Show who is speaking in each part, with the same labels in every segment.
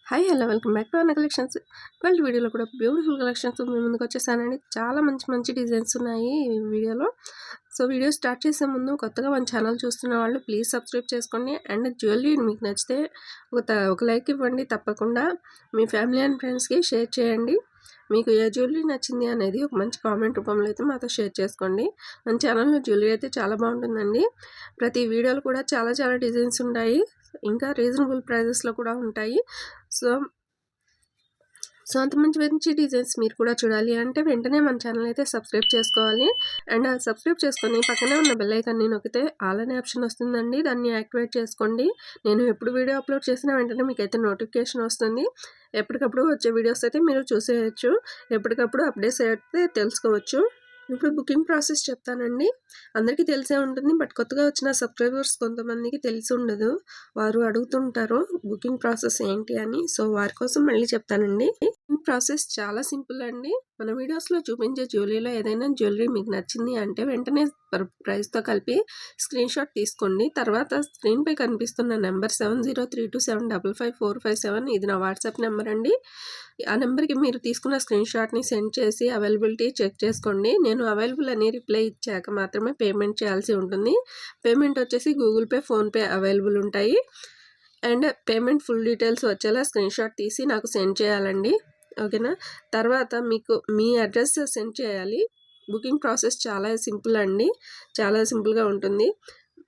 Speaker 1: Hi hello welcome back to అన్న collections. ఇవాళ వీడియోలో కూడా బ్యూటిఫుల్ కలెక్షన్స్ మీ ముందుకు వచ్చేసానండి. చాలా మంచి మంచి డిజైన్స్ ఉన్నాయి ఈ వీడియోలో. సో వీడియో స్టార్ట్ చేసే ముందు కొత్తగా మన ఛానల్ చూస్తున్న వాళ్ళు ప్లీజ్ సబ్స్క్రైబ్ చేసుకోండి. అండ్ జ్యువెలరీ మీకు నచ్చితే ఒక లైక్ ఇవ్వండి. తప్పకుండా మీ ఫ్యామిలీ అండ్ ఫ్రెండ్స్కి షేర్ చేయండి. మీకు ఏ జ్యువెలరీ నచ్చింది అనేది ఒక మంచి కామెంట్ రూపంలో అయితే మాతో షేర్ చేసుకోండి. మన ఛానల్లో జ్యువెలరీ అయితే చాలా బాగుంటుందండి. ప్రతి వీడియోలు కూడా చాలా డిజైన్స్ ఉంటాయి. ఇంకా రీజనబుల్ ప్రైజెస్లో కూడా ఉంటాయి. సో అంత మంచి డిజైన్స్ మీరు కూడా చూడాలి అంటే వెంటనే మన ఛానల్ అయితే సబ్స్క్రైబ్ చేసుకోవాలి. అండ్ సబ్స్క్రైబ్ చేసుకొని పక్కనే ఉన్న బెల్ ఐకాన్ని నొక్కితే ఆల్ అనే ఆప్షన్ వస్తుందండి. దాన్ని యాక్టివేట్ చేసుకోండి. నేను ఎప్పుడు వీడియో అప్లోడ్ చేసినా వెంటనే మీకు అయితే నోటిఫికేషన్ వస్తుంది. ఎప్పటికప్పుడు వచ్చే వీడియోస్ అయితే మీరు చూసేయచ్చు. ఎప్పటికప్పుడు అప్డేట్స్ అయితే తెలుసుకోవచ్చు. ఇప్పుడు బుకింగ్ ప్రాసెస్ చెప్తానండి. అందరికీ తెలిసే ఉంటుంది, బట్ కొత్తగా వచ్చిన సబ్స్క్రైబర్స్ కొంతమందికి తెలిసి ఉండదు. వారు అడుగుతుంటారు బుకింగ్ ప్రాసెస్ ఏంటి అని. సో వారి కోసం మళ్ళీ చెప్తానండి. బుకింగ్ ప్రాసెస్ చాలా సింపుల్ అండి. మన వీడియోస్లో చూపించే జ్యువెలరీలో ఏదైనా జ్యువెలరీ మీకు నచ్చింది అంటే వెంటనే ప్రైస్తో కలిపి స్క్రీన్ షాట్ తీసుకోండి. తర్వాత స్క్రీన్పై కనిపిస్తున్న నెంబర్ 7032755457 ఇది నా వాట్సాప్ నెంబర్ అండి. ఆ నెంబర్కి మీరు తీసుకున్న స్క్రీన్ షాట్ని సెండ్ చేసి అవైలబిలిటీ చెక్ చేసుకోండి. నేను అవైలబుల్ అని రిప్లై ఇచ్చాక మాత్రమే పేమెంట్ చేయాల్సి ఉంటుంది. పేమెంట్ వచ్చేసి గూగుల్ పే, ఫోన్పే అవైలబుల్ ఉంటాయి. అండ్ పేమెంట్ ఫుల్ డీటెయిల్స్ వచ్చేలా స్క్రీన్ షాట్ తీసి నాకు సెండ్ చేయాలండి. ఓకేనా. తర్వాత మీకు మీ అడ్రస్ సెండ్ చేయాలి. బుకింగ్ ప్రాసెస్ చాలా సింపుల్ అండి. చాలా సింపుల్గా ఉంటుంది.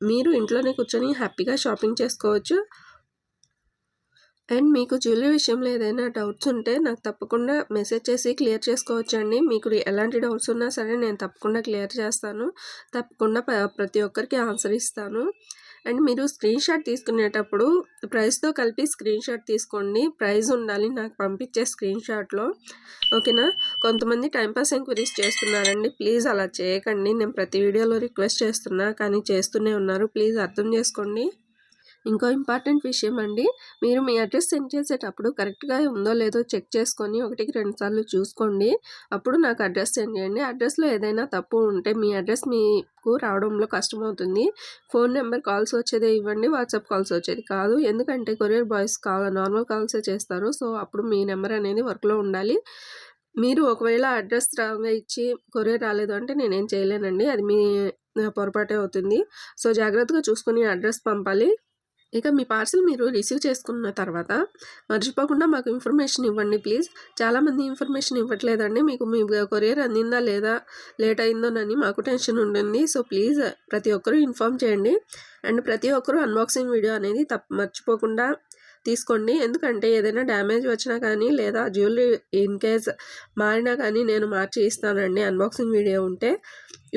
Speaker 1: మీరు ఇంట్లోనే కూర్చొని హ్యాపీగా షాపింగ్ చేసుకోవచ్చు. అండ్ మీకు జ్యువెలరీ విషయంలో ఏదైనా డౌట్స్ ఉంటే నాకు తప్పకుండా మెసేజ్ చేసి క్లియర్ చేసుకోవచ్చు అండి. మీకు ఎలాంటి డౌట్స్ ఉన్నా సరే నేను తప్పకుండా క్లియర్ చేస్తాను. తప్పకుండా ప్రతి ఒక్కరికి ఆన్సర్ ఇస్తాను. అండ్ మీరు స్క్రీన్ షాట్ తీసుకునేటప్పుడు ప్రైస్తో కలిపి స్క్రీన్ షాట్ తీసుకోండి. ప్రైస్ ఉండాలి నాకు పంపించే స్క్రీన్ షాట్లో. ఓకేనా. కొంతమంది టైంపాస్ ఎంక్వైరీస్ చేస్తున్నారండి. ప్లీజ్ అలా చేయకండి. నేను ప్రతి వీడియోలో రిక్వెస్ట్ చేస్తున్నా కానీ చేస్తూనే ఉన్నారు. ప్లీజ్ అర్థం చేసుకోండి. ఇంకో ఇంపార్టెంట్ విషయం అండి, మీరు మీ అడ్రస్ సెండ్ చేసేటప్పుడు కరెక్ట్గా ఉందో లేదో చెక్ చేసుకొని 1-2 సార్లు చూసుకోండి. అప్పుడు నాకు అడ్రస్ సెండ్ చేయండి. అడ్రస్లో ఏదైనా తప్పు ఉంటే మీ అడ్రస్ మీకు రావడంలో కష్టమవుతుంది. ఫోన్ నెంబర్ కాల్స్ వచ్చేదే ఇవ్వండి, వాట్సాప్ కాల్స్ వచ్చేది కాదు. ఎందుకంటే కొరియర్ బాయ్స్ నార్మల్ కాల్సే చేస్తారు. సో అప్పుడు మీ నెంబర్ అనేది వర్క్లో ఉండాలి. మీరు ఒకవేళ అడ్రస్ రాంగ్గా ఇచ్చి కొరియర్ రాలేదు అంటే నేనేం చేయలేనండి. అది మీ పొరపాటే అవుతుంది. సో జాగ్రత్తగా చూసుకొని అడ్రస్ పంపాలి. ఇక మీ పార్సిల్ మీరు రిసీవ్ చేసుకున్న తర్వాత మర్చిపోకుండా మాకు ఇన్ఫర్మేషన్ ఇవ్వండి ప్లీజ్. చాలామంది ఇన్ఫర్మేషన్ ఇవ్వట్లేదండి. మీకు మీ కొరియర్ అందిందా లేదా, లేట్ అయిందోనని మాకు టెన్షన్ ఉంటుంది. సో ప్లీజ్ ప్రతి ఒక్కరూ ఇన్ఫామ్ చేయండి. అండ్ ప్రతి ఒక్కరూ అన్బాక్సింగ్ వీడియో అనేది మర్చిపోకుండా తీసుకోండి. ఎందుకంటే ఏదైనా డ్యామేజ్ వచ్చినా కానీ లేదా జ్యువెలరీ ఇన్ కేస్ మారినా కానీ నేను మార్చి ఇస్తానండి. అన్బాక్సింగ్ వీడియో ఉంటే.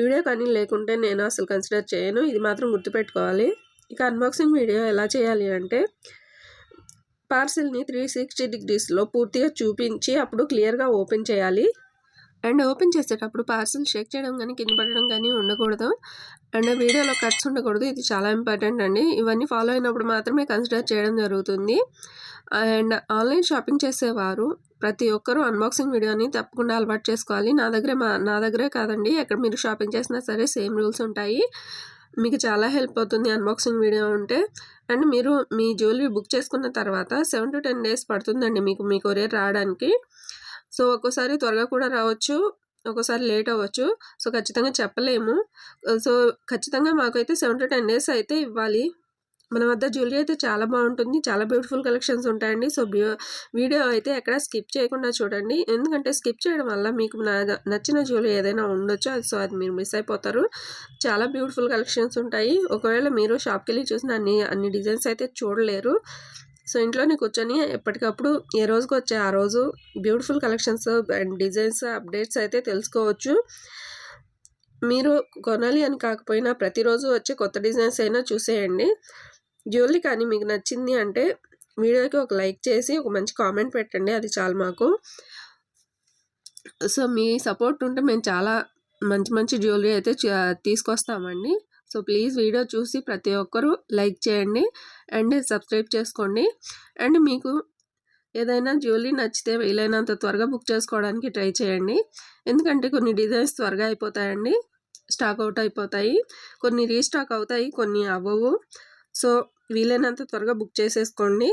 Speaker 1: వీడియో కానీ లేకుంటే నేను అసలు కన్సిడర్ చేయను. ఇది మాత్రం గుర్తుపెట్టుకోవాలి. ఇక అన్బాక్సింగ్ వీడియో ఎలా చేయాలి అంటే పార్సిల్ని 360 degreesలో పూర్తిగా చూపించి అప్పుడు క్లియర్గా ఓపెన్ చేయాలి. అండ్ ఓపెన్ చేసేటప్పుడు పార్సిల్ షేక్ చేయడం కానీ కింద పడడం కానీ ఉండకూడదు. అండ్ వీడియోలో కట్స్ ఉండకూడదు. ఇది చాలా ఇంపార్టెంట్ అండి. ఇవన్నీ ఫాలో అయినప్పుడు మాత్రమే కన్సిడర్ చేయడం జరుగుతుంది. అండ్ ఆన్లైన్ షాపింగ్ చేసేవారు ప్రతి ఒక్కరూ అన్బాక్సింగ్ వీడియోని తప్పకుండా అలవాటు చేసుకోవాలి. నా దగ్గరే కాదండి, ఎక్కడ మీరు షాపింగ్ చేసినా సరే సేమ్ రూల్స్ ఉంటాయి. మీకు చాలా హెల్ప్ అవుతుంది అన్బాక్సింగ్ వీడియో ఉంటే. అండ్ మీరు మీ జ్యువెలరీ బుక్ చేసుకున్న తర్వాత 7 to 10 days పడుతుందండి మీకు మీ కొరియర్ రావడానికి. సో ఒక్కోసారి త్వరగా కూడా రావచ్చు, ఒక్కోసారి లేట్ అవ్వచ్చు. సో ఖచ్చితంగా చెప్పలేము. సో ఖచ్చితంగా మాకైతే 7 to 10 days అయితే ఇవ్వాలి. మన వద్ద జ్యువెలరీ అయితే చాలా బాగుంటుంది. చాలా బ్యూటిఫుల్ కలెక్షన్స్ ఉంటాయండి. సో వీడియో అయితే ఎక్కడ స్కిప్ చేయకుండా చూడండి. ఎందుకంటే స్కిప్ చేయడం వల్ల మీకు నచ్చిన జ్యువెలరీ ఏదైనా ఉండొచ్చు. సో అది మీరు మిస్ అయిపోతారు. చాలా బ్యూటిఫుల్ కలెక్షన్స్ ఉంటాయి. ఒకవేళ మీరు షాప్కి వెళ్ళి చూసిన అన్ని డిజైన్స్ అయితే చూడలేరు. సో ఇంట్లోనే కూర్చొని ఎప్పటికప్పుడు ఏ రోజుకి వచ్చే ఆ రోజు beautiful collections and designs updates అయితే తెలుసుకోవచ్చు. మీరు కొనాలి అని కాకపోయినా ప్రతిరోజు వచ్చే కొత్త డిజైన్స్ అయినా చూసేయండి. జ్యువెలరీ కానీ మీకు నచ్చింది అంటే వీడియోకి ఒక లైక్ చేసి ఒక మంచి కామెంట్ పెట్టండి. అది చాలు మాకు. సో మీ సపోర్ట్ ఉంటే మేము చాలా మంచి జ్యువెలరీ అయితే తీసుకొస్తామండి. సో ప్లీజ్ వీడియో చూసి ప్రతి ఒక్కరూ లైక్ చేయండి అండ్ సబ్స్క్రైబ్ చేసుకోండి. అండ్ మీకు ఏదైనా జ్యువెలరీ నచ్చితే వీలైనంత త్వరగా బుక్ చేసుకోవడానికి ట్రై చేయండి. ఎందుకంటే కొన్ని డిజైన్స్ త్వరగా అయిపోతాయండి, స్టాక్ అవుట్ అయిపోతాయి. కొన్ని రీస్టాక్ అవుతాయి, కొన్ని అవ్వవు. సో వీలైనంత త్వరగా బుక్ చేసేసుకోండి.